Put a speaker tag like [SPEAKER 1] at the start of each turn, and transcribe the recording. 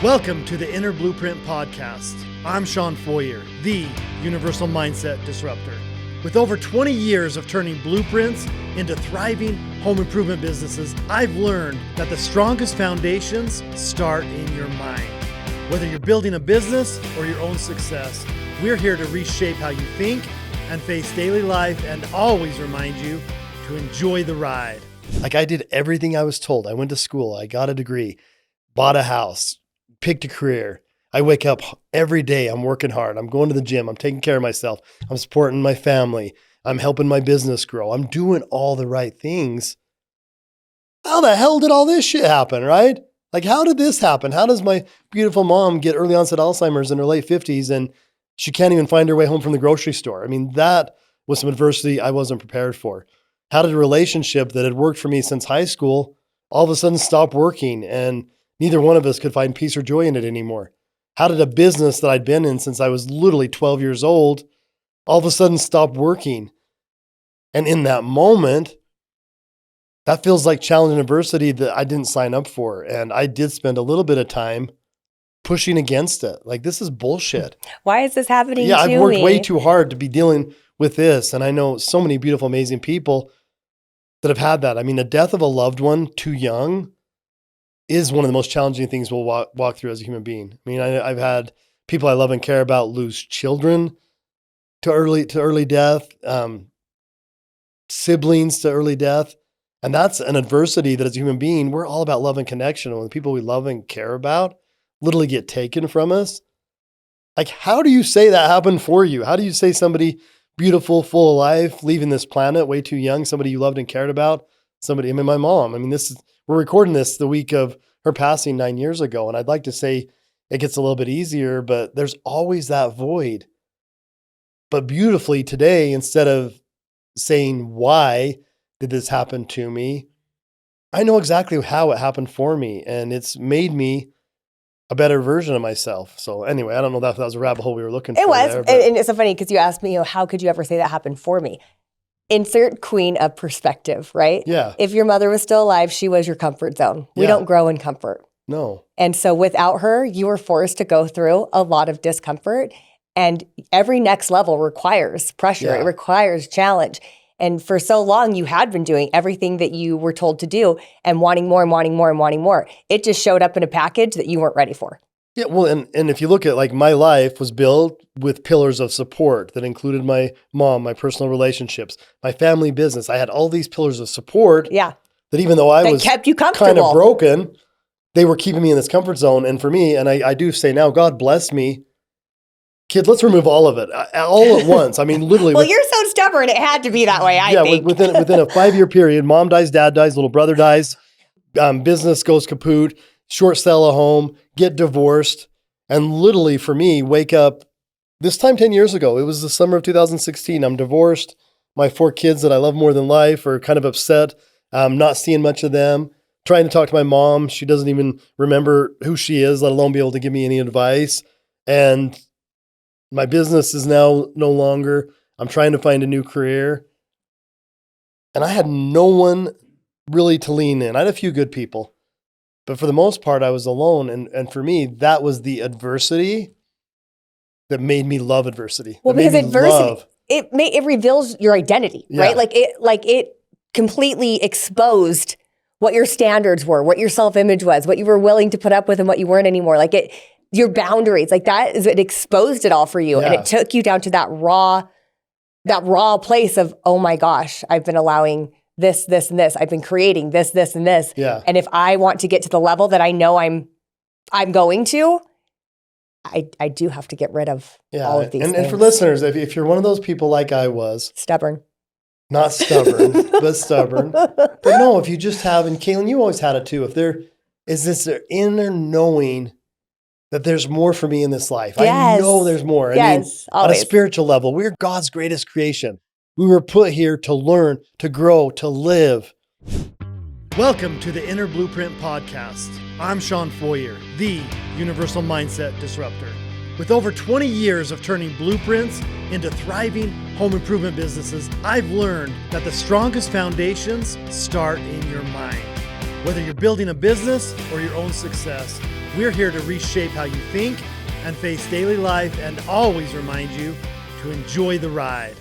[SPEAKER 1] Welcome to the Inner Blueprint Podcast. I'm Shawn Feurer, the Universal Mindset Disruptor. With over 20 years of turning blueprints into thriving home improvement businesses, I've learned that the strongest foundations start in your mind. Whether you're building a business or your own success, we're here to reshape how you think and face daily life and always remind you to enjoy the ride. Like, I did everything I was told. I went to school, I got a degree, bought a house, picked a career. I wake up every day, I'm working hard, I'm going to the gym, I'm taking care of myself, I'm supporting my family, I'm helping my business grow, I'm doing all the right things. How the hell did all this shit happen, right? Like, how did this happen? How does my beautiful mom get early onset Alzheimer's in her late 50s and she can't even find her way home from the grocery store? I mean, that was some adversity I wasn't prepared for. How did a relationship that had worked for me since high school all of a sudden stop working and neither one of us could find peace or joy in it anymore? How did a business that I'd been in since I was literally 12 years old all of a sudden stop working? And in that moment, that feels like challenge and adversity that I didn't sign up for. And I did spend a little bit of time pushing against it. Like, this is bullshit.
[SPEAKER 2] Why is this happening to me?
[SPEAKER 1] Yeah, I've worked way too hard to be dealing with this. And I know so many beautiful, amazing people that have had that. I mean, the death of a loved one too young is one of the most challenging things we'll walk through as a human being. I mean, I've had people I love and care about lose children to early death, siblings to early death. And that's an adversity that as a human being, we're all about love and connection. And when the people we love and care about literally get taken from us, like, how do you say that happened for you? How do you say somebody beautiful, full of life, leaving this planet way too young, somebody you loved and cared about, somebody, I mean, my mom, I mean, we're recording this the week of her passing 9 years ago. And I'd like to say it gets a little bit easier, but there's always that void. But beautifully today, instead of saying, why did this happen to me? I know exactly how it happened for me. And it's made me a better version of myself. So anyway, I don't know if that was a rabbit hole we were looking for.
[SPEAKER 2] It was. And it's so funny because you asked me, how could you ever say that happened for me? Insert queen of perspective, right?
[SPEAKER 1] Yeah.
[SPEAKER 2] If your mother was still alive, she was your comfort zone. We don't grow in comfort.
[SPEAKER 1] No.
[SPEAKER 2] And so without her, you were forced to go through a lot of discomfort. And every next level requires pressure.
[SPEAKER 1] Yeah.
[SPEAKER 2] It requires challenge. And for so long, you had been doing everything that you were told to do and wanting more and wanting more and wanting more. It just showed up in a package that you weren't ready for.
[SPEAKER 1] Yeah, well, and if you look at, like, my life was built with pillars of support that included my mom, my personal relationships, my family business. I had all these pillars of support.
[SPEAKER 2] Yeah.
[SPEAKER 1] That even though I was
[SPEAKER 2] kept you comfortable,
[SPEAKER 1] kind of broken, they were keeping me in this comfort zone. And for me, and I do say now, God bless me, kid, let's remove all of it all at once. I mean, literally.
[SPEAKER 2] Well, you're so stubborn. It had to be that way, I think.
[SPEAKER 1] Within a 5-year period, mom dies, dad dies, little brother dies, business goes kaput, short sell a home, get divorced. And literally for me, wake up this time 10 years ago. It was the summer of 2016. I'm divorced. My 4 kids that I love more than life are kind of upset. I'm not seeing much of them. Trying to talk to my mom. She doesn't even remember who she is, let alone be able to give me any advice. And my business is now no longer. I'm trying to find a new career. And I had no one really to lean in. I had a few good people. But for the most part, I was alone. And for me, that was the adversity that made me love adversity.
[SPEAKER 2] Well, because adversity, it reveals your identity, right? Like it completely exposed what your standards were, what your self-image was, what you were willing to put up with and what you weren't anymore. Like your boundaries, like that is, it exposed it all for you. Yeah. And it took you down to that raw place of, oh my gosh, I've been allowing this, and this. I've been creating this, and this.
[SPEAKER 1] Yeah.
[SPEAKER 2] And if I want to get to the level that I know I'm going to, I do have to get rid of all of these things.
[SPEAKER 1] And for listeners, if you're one of those people like I was.
[SPEAKER 2] Stubborn.
[SPEAKER 1] Not stubborn, but stubborn. But no, if you just have, and Caitlin, you always had it too. If there is this inner knowing that there's more for me in this life. Yes. I know there's more.
[SPEAKER 2] Yes,
[SPEAKER 1] I mean, on a spiritual level, we're God's greatest creation. We were put here to learn, to grow, to live. Welcome to the Inner Blueprint Podcast. I'm Shawn Feurer, the Universal Mindset Disruptor. With over 20 years of turning blueprints into thriving home improvement businesses, I've learned that the strongest foundations start in your mind. Whether you're building a business or your own success, We're here to reshape how you think and face daily life and always remind you to enjoy the ride.